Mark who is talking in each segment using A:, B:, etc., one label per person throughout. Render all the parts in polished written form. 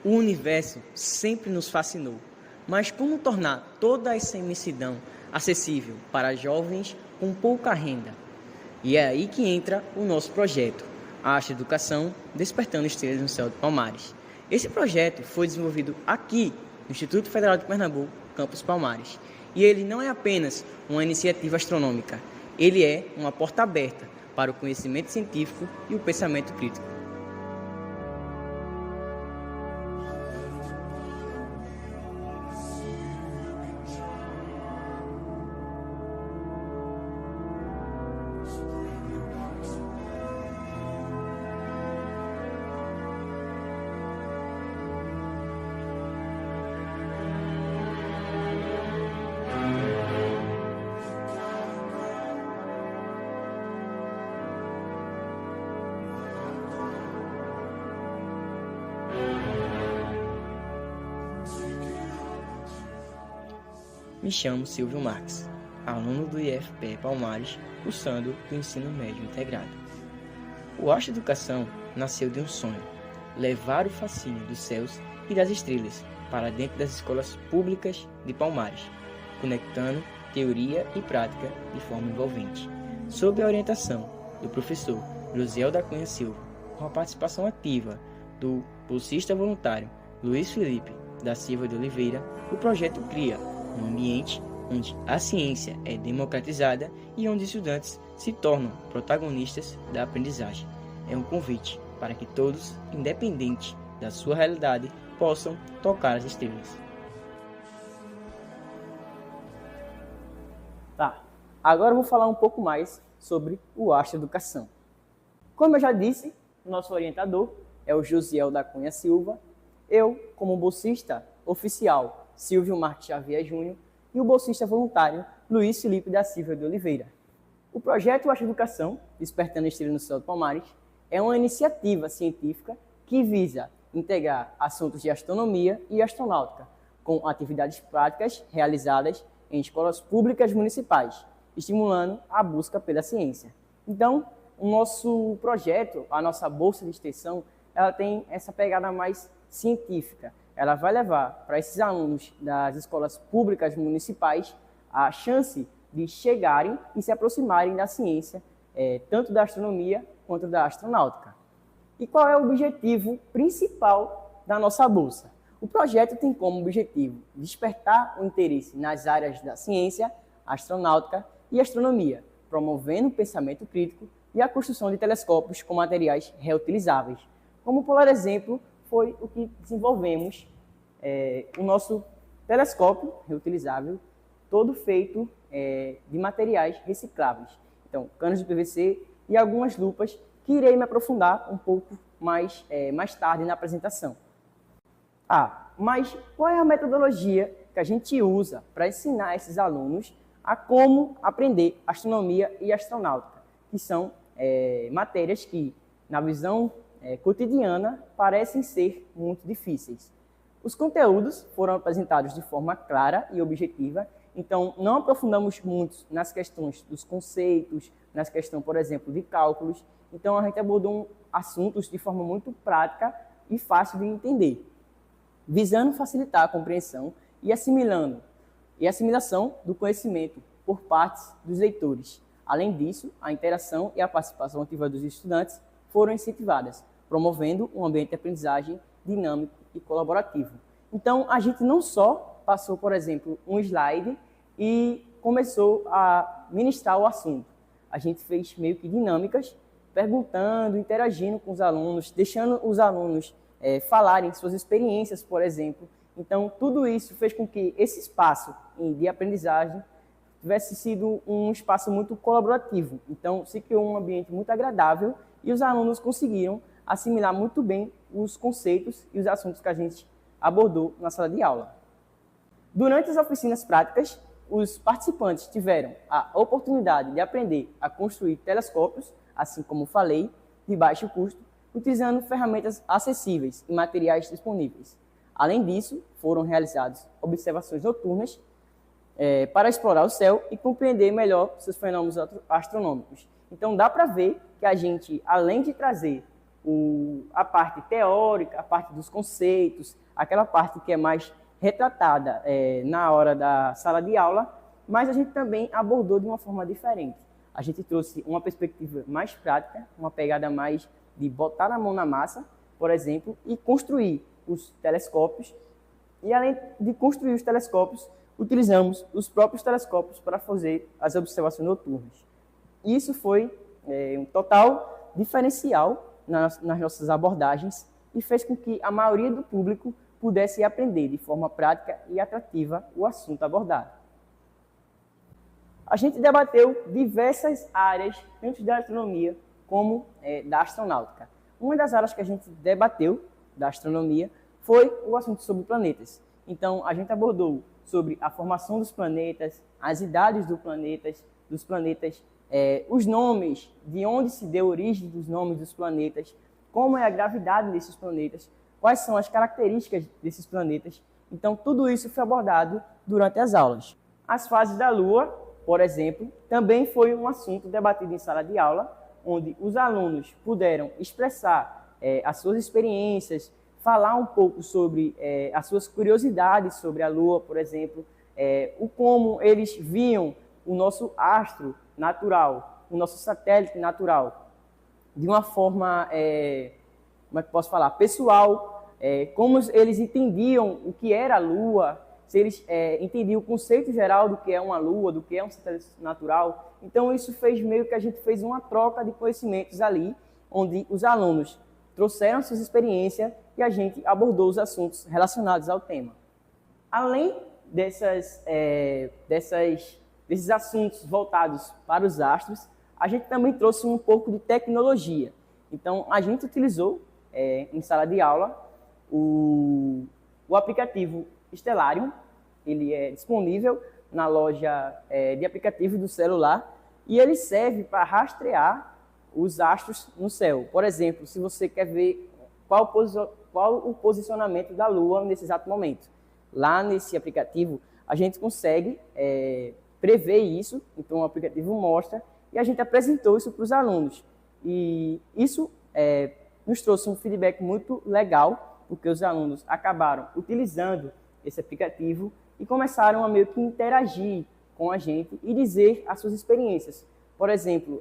A: O universo sempre nos fascinou, mas como tornar toda essa imensidão acessível para jovens com pouca renda? E é aí que entra o nosso projeto, a Arte Educação Despertando Estrelas no Céu de Palmares. Esse projeto foi desenvolvido aqui no Instituto Federal de Pernambuco, Campus Palmares. E ele não é apenas uma iniciativa astronômica, ele é uma porta aberta para o conhecimento científico e o pensamento crítico. Me chamo Silvio Marques, aluno do IFPE Palmares, cursando o ensino médio integrado. O Arte Educação nasceu de um sonho, levar o fascínio dos céus e das estrelas para dentro das escolas públicas de Palmares, conectando teoria e prática de forma envolvente, sob a orientação do professor Josiel da Cunha Silva, com a participação ativa do bolsista voluntário Luiz Felipe da Silva de Oliveira. O projeto cria um ambiente onde a ciência é democratizada e onde os estudantes se tornam protagonistas da aprendizagem. É um convite para que todos, independente da sua realidade, possam tocar as estrelas. Tá, agora eu vou falar um pouco mais sobre o Arte Educação. Como eu já disse, o nosso orientador é o Josiel da Cunha Silva, eu, como bolsista oficial, Silvio Marques Xavier Júnior, e o bolsista voluntário Luiz Felipe da Silva de Oliveira. O projeto Arte Educação, Despertando Estrelas no Céu de Palmares, é uma iniciativa científica que visa integrar assuntos de astronomia e astronáutica com atividades práticas realizadas em escolas públicas municipais, estimulando a busca pela ciência. Então, o nosso projeto, a nossa bolsa de extensão, ela tem essa pegada mais científica. Ela vai levar para esses alunos das escolas públicas municipais a chance de chegarem e se aproximarem da ciência, tanto da astronomia quanto da astronáutica. E qual é o objetivo principal da nossa bolsa? O projeto tem como objetivo despertar o interesse nas áreas da ciência, astronáutica e astronomia, promovendo o pensamento crítico e a construção de telescópios com materiais reutilizáveis, como, por exemplo, foi o que desenvolvemos, o nosso telescópio reutilizável, todo feito de materiais recicláveis. Então, canos de PVC e algumas lupas que irei me aprofundar um pouco mais tarde na apresentação. Mas qual é a metodologia que a gente usa para ensinar esses alunos a como aprender astronomia e astronáutica, que são matérias que, na visão cotidiana, parecem ser muito difíceis. Os conteúdos foram apresentados de forma clara e objetiva, então não aprofundamos muito nas questões dos conceitos, nas questões, por exemplo, de cálculos. Então a gente abordou assuntos de forma muito prática e fácil de entender, visando facilitar a compreensão e assimilação do conhecimento por partes dos leitores. Além disso, a interação e a participação ativa dos estudantes foram incentivadas, promovendo um ambiente de aprendizagem dinâmico e colaborativo. Então, a gente não só passou, por exemplo, um slide e começou a ministrar o assunto. A gente fez meio que dinâmicas, perguntando, interagindo com os alunos, deixando os alunos falarem suas experiências, por exemplo. Então, tudo isso fez com que esse espaço de aprendizagem tivesse sido um espaço muito colaborativo. Então, se criou um ambiente muito agradável e os alunos conseguiram assimilar muito bem os conceitos e os assuntos que a gente abordou na sala de aula. Durante as oficinas práticas, os participantes tiveram a oportunidade de aprender a construir telescópios, assim como falei, de baixo custo, utilizando ferramentas acessíveis e materiais disponíveis. Além disso, foram realizadas observações noturnas para explorar o céu e compreender melhor seus fenômenos astronômicos. Então, dá para ver que a gente, além de trazer a parte teórica, a parte dos conceitos, aquela parte que é mais retratada na hora da sala de aula, mas a gente também abordou de uma forma diferente. A gente trouxe uma perspectiva mais prática, uma pegada mais de botar a mão na massa, por exemplo, e construir os telescópios. E além de construir os telescópios, utilizamos os próprios telescópios para fazer as observações noturnas. Isso foi um total diferencial nas nossas abordagens e fez com que a maioria do público pudesse aprender de forma prática e atrativa o assunto abordado. A gente debateu diversas áreas, tanto da astronomia como da astronáutica. Uma das áreas que a gente debateu da astronomia foi o assunto sobre planetas. Então, a gente abordou sobre a formação dos planetas, as idades dos planetas, os nomes, de onde se deu origem dos nomes dos planetas, como é a gravidade desses planetas, quais são as características desses planetas. Então, tudo isso foi abordado durante as aulas. As fases da Lua, por exemplo, também foi um assunto debatido em sala de aula, onde os alunos puderam expressar as suas experiências, falar um pouco sobre as suas curiosidades sobre a Lua, por exemplo, como eles viam o nosso astro natural, o nosso satélite natural, de uma forma, como é que posso falar, pessoal, como eles entendiam o que era a Lua, se eles entendiam o conceito geral do que é uma Lua, do que é um satélite natural. Então, isso fez meio que a gente fez uma troca de conhecimentos ali, onde os alunos trouxeram suas experiências e a gente abordou os assuntos relacionados ao tema. Além desses assuntos voltados para os astros, a gente também trouxe um pouco de tecnologia. Então, a gente utilizou, em sala de aula, o aplicativo Stellarium. Ele é disponível na loja de aplicativos do celular e ele serve para rastrear os astros no céu. Por exemplo, se você quer ver qual o posicionamento da Lua nesse exato momento. Lá nesse aplicativo, a gente consegue prever isso, então o aplicativo mostra, e a gente apresentou isso para os alunos. E isso nos trouxe um feedback muito legal, porque os alunos acabaram utilizando esse aplicativo e começaram a meio que interagir com a gente e dizer as suas experiências. Por exemplo,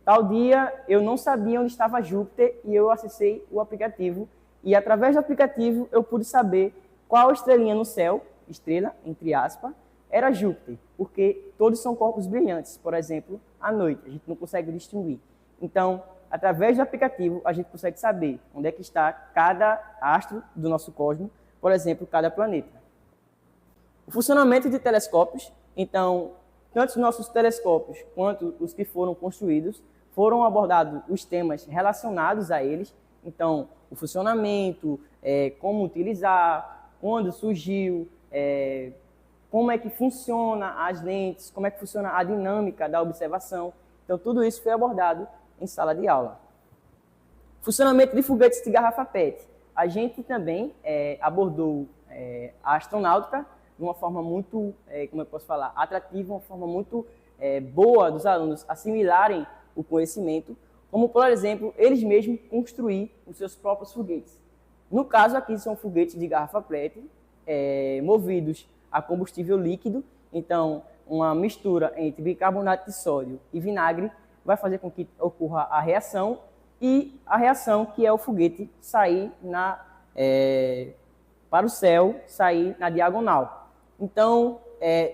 A: tal dia eu não sabia onde estava Júpiter e eu acessei o aplicativo e através do aplicativo eu pude saber qual estrelinha no céu, estrela, entre aspas, era Júpiter, porque todos são corpos brilhantes, por exemplo, à noite, a gente não consegue distinguir. Então, através do aplicativo, a gente consegue saber onde é que está cada astro do nosso cosmos, por exemplo, cada planeta. O funcionamento de telescópios, então, tanto os nossos telescópios quanto os que foram construídos, foram abordados os temas relacionados a eles, então, o funcionamento, como utilizar, quando surgiu, como é que funciona as lentes, como é que funciona a dinâmica da observação. Então, tudo isso foi abordado em sala de aula. Funcionamento de foguetes de garrafa PET. A gente também abordou a astronáutica de uma forma muito, como eu posso falar, atrativa, uma forma muito boa dos alunos assimilarem o conhecimento, como, por exemplo, eles mesmos construir os seus próprios foguetes. No caso aqui, são foguetes de garrafa PET, movidos a combustível líquido, então uma mistura entre bicarbonato de sódio e vinagre vai fazer com que ocorra a reação, e a reação que é o foguete sair para o céu, sair na diagonal. Então,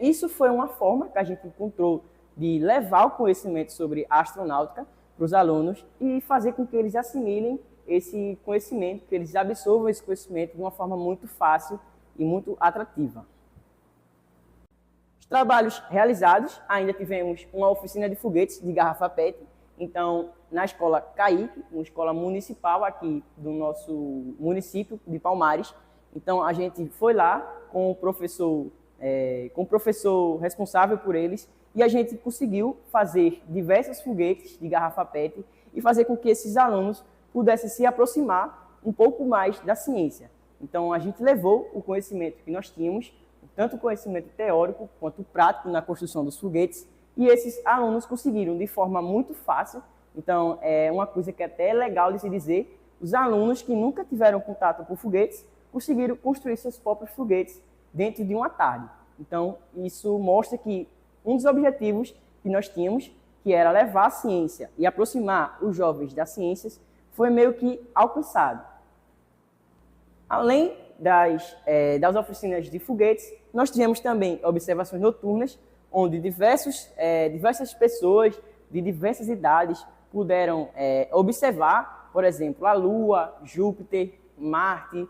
A: isso foi uma forma que a gente encontrou de levar o conhecimento sobre astronáutica para os alunos e fazer com que eles assimilem esse conhecimento, que eles absorvam esse conhecimento de uma forma muito fácil e muito atrativa. Os trabalhos realizados, ainda tivemos uma oficina de foguetes de garrafa PET, então, na escola CAIC, uma escola municipal aqui do nosso município de Palmares. Então, a gente foi lá com o professor responsável por eles e a gente conseguiu fazer diversos foguetes de garrafa PET e fazer com que esses alunos pudessem se aproximar um pouco mais da ciência. Então, a gente levou o conhecimento que nós tínhamos, tanto o conhecimento teórico quanto prático na construção dos foguetes, e esses alunos conseguiram, de forma muito fácil, Então, é uma coisa que até é legal de se dizer, os alunos que nunca tiveram contato com foguetes conseguiram construir seus próprios foguetes dentro de uma tarde. Então, isso mostra que um dos objetivos que nós tínhamos, que era levar a ciência e aproximar os jovens das ciências, foi meio que alcançado. Além das oficinas de foguetes, nós tivemos também observações noturnas, onde diversas pessoas de diversas idades puderam observar, por exemplo, a Lua, Júpiter, Marte,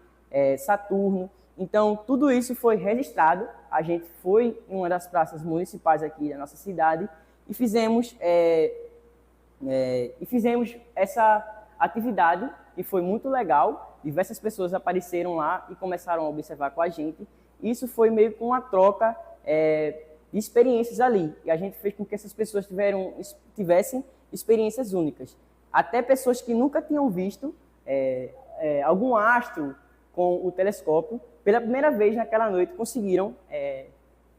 A: Saturno. Então, tudo isso foi registrado. A gente foi em uma das praças municipais aqui da nossa cidade e fizemos essa atividade, que foi muito legal. Diversas pessoas apareceram lá e começaram a observar com a gente. Isso foi meio que uma troca de experiências ali. E a gente fez com que essas pessoas tivessem experiências únicas. Até pessoas que nunca tinham visto algum astro com o telescópio, pela primeira vez naquela noite conseguiram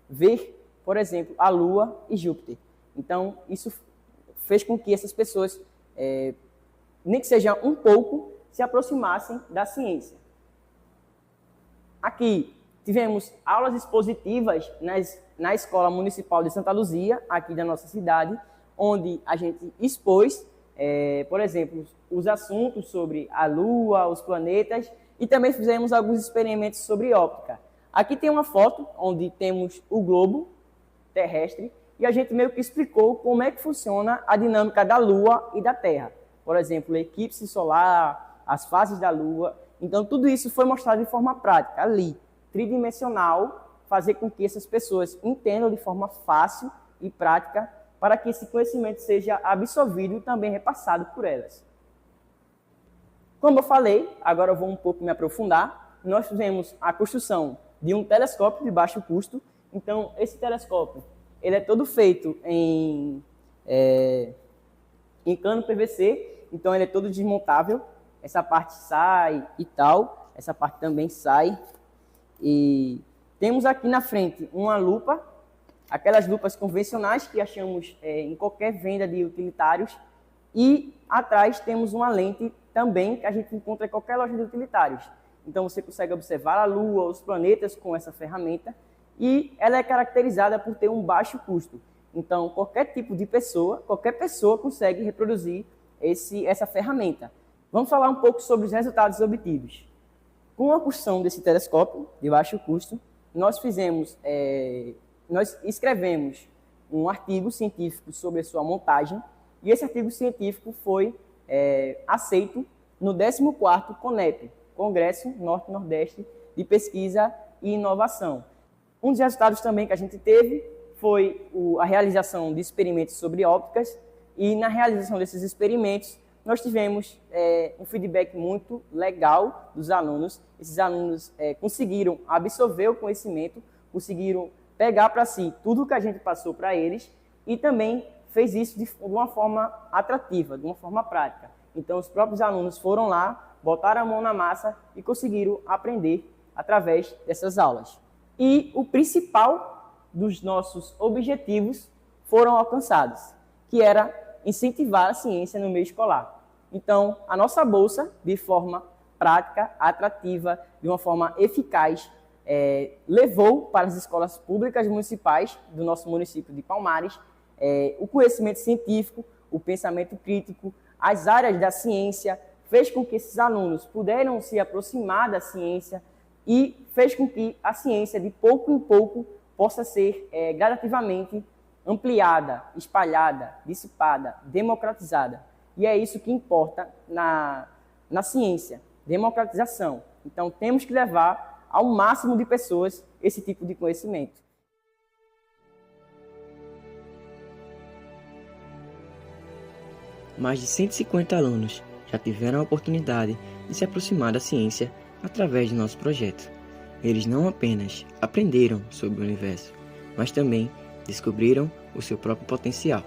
A: ver, por exemplo, a Lua e Júpiter. Então, isso fez com que essas pessoas, nem que seja um pouco, se aproximassem da ciência. Aqui tivemos aulas expositivas na Escola Municipal de Santa Luzia, aqui da nossa cidade, onde a gente expôs, por exemplo, os assuntos sobre a Lua, os planetas, e também fizemos alguns experimentos sobre óptica. Aqui tem uma foto onde temos o globo terrestre e a gente meio que explicou como é que funciona a dinâmica da Lua e da Terra. Por exemplo, o eclipse solar, as fases da Lua. Então, tudo isso foi mostrado de forma prática, ali, tridimensional, fazer com que essas pessoas entendam de forma fácil e prática para que esse conhecimento seja absorvido e também repassado por elas. Como eu falei, agora eu vou um pouco me aprofundar. Nós fizemos a construção de um telescópio de baixo custo. Então, esse telescópio ele é todo feito em cano PVC, então ele é todo desmontável. Essa parte sai e tal, essa parte também sai. E temos aqui na frente uma lupa, aquelas lupas convencionais que achamos em qualquer venda de utilitários. E atrás temos uma lente também que a gente encontra em qualquer loja de utilitários. Então você consegue observar a Lua, os planetas com essa ferramenta e ela é caracterizada por ter um baixo custo. Então qualquer tipo de pessoa, qualquer pessoa consegue reproduzir essa ferramenta. Vamos falar um pouco sobre os resultados obtidos. Com a construção desse telescópio de baixo custo, nós escrevemos um artigo científico sobre a sua montagem e esse artigo científico foi aceito no 14º CONEP, Congresso Norte-Nordeste de Pesquisa e Inovação. Um dos resultados também que a gente teve foi a realização de experimentos sobre ópticas e na realização desses experimentos nós tivemos um feedback muito legal dos alunos. Esses alunos conseguiram absorver o conhecimento, conseguiram pegar para si tudo o que a gente passou para eles e também fez isso de uma forma atrativa, de uma forma prática. Então, os próprios alunos foram lá, botaram a mão na massa e conseguiram aprender através dessas aulas. E o principal dos nossos objetivos foram alcançados, que era incentivar a ciência no meio escolar. Então, a nossa bolsa, de forma prática, atrativa, de uma forma eficaz, levou para as escolas públicas municipais do nosso município de Palmares o conhecimento científico, o pensamento crítico, as áreas da ciência, fez com que esses alunos pudessem se aproximar da ciência e fez com que a ciência, de pouco em pouco, possa ser gradativamente ampliada, espalhada, dissipada, democratizada. E é isso que importa na ciência, democratização. Então, temos que levar ao máximo de pessoas esse tipo de conhecimento.
B: Mais de 150 alunos já tiveram a oportunidade de se aproximar da ciência através do nosso projeto. Eles não apenas aprenderam sobre o universo, mas também descobriram o seu próprio potencial.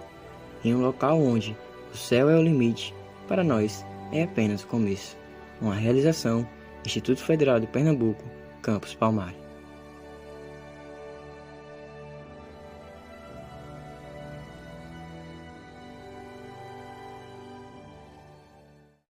B: Em um local onde o céu é o limite, para nós é apenas o começo. Uma realização, Instituto Federal de Pernambuco, Campus Palmares.